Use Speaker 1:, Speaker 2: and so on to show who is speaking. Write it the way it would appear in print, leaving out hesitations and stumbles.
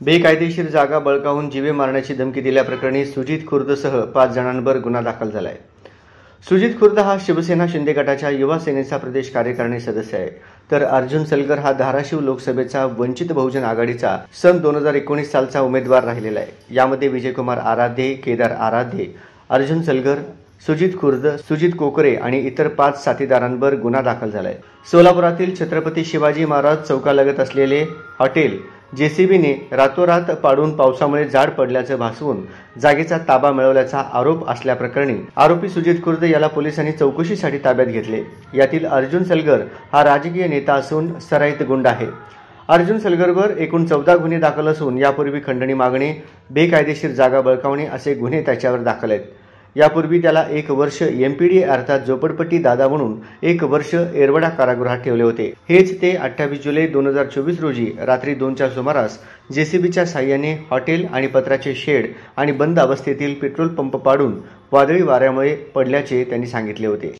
Speaker 1: बेकायदेशीर जागा बळकावून जीवे मारण्याची धमकी दिल्याप्रकरणी सुजित खुर्दसह 5 जणांवर गुन्हा दाखल झालाय। सुजित खुर्द हा शिवसेना शिंदे गटाच्या युवा सेनेचा प्रदेश कार्यकारिणी सदस्य आहे, तर अर्जुन सलगर हा धाराशिव लोकसभेचा वंचित बहुजन आघाडीचा सन 2019 सालचा उमेदवार राहिलेला आहे। यामध्ये विजयकुमार आराध्ये, केदार आराध्ये, अर्जुन सलगर, सुजित खुर्द, सुजित कोकरे आणि इतर 5 साथीदारांवर गुन्हा दाखल झालाय। सोलापुरातील छत्रपती शिवाजी महाराज चौकालगत असलेले हॉटेल जेसीबीने रातोरात पाडून पावसामुळे जाड पडल्याचं भासवून जागेचा ताबा मिळवल्याचा आरोप असल्याप्रकरणी आरोपी सुजित खुर्द याला पोलिसांनी चौकशीसाठी ताब्यात घेतले। यातील अर्जुन सलगर हा राजकीय नेता असून सराईत गुंड आहे। अर्जुन सलगरवर एकूण 14 गुन्हे दाखल असून यापूर्वी खंडणी मागणे, बेकायदेशीर जागा बळकावणे असे गुन्हे त्याच्यावर दाखल आहेत। यापूर्वी त्याला 1 वर्ष एमपीडी अर्थात झोपडपट्टी दादा म्हणून 1 वर्ष एरवडा कारागृहात ठेवले होते। हेच ते 28 जुलै 2024 रोजी रात्री 2च्या सुमारास जेसीबीच्या साहाय्याने हॉटेल आणि पत्राचे शेड आणि बंद अवस्थेतील पेट्रोल पंप पाडून वादळी वाऱ्यामुळे पडल्याचे त्यांनी सांगितले होते।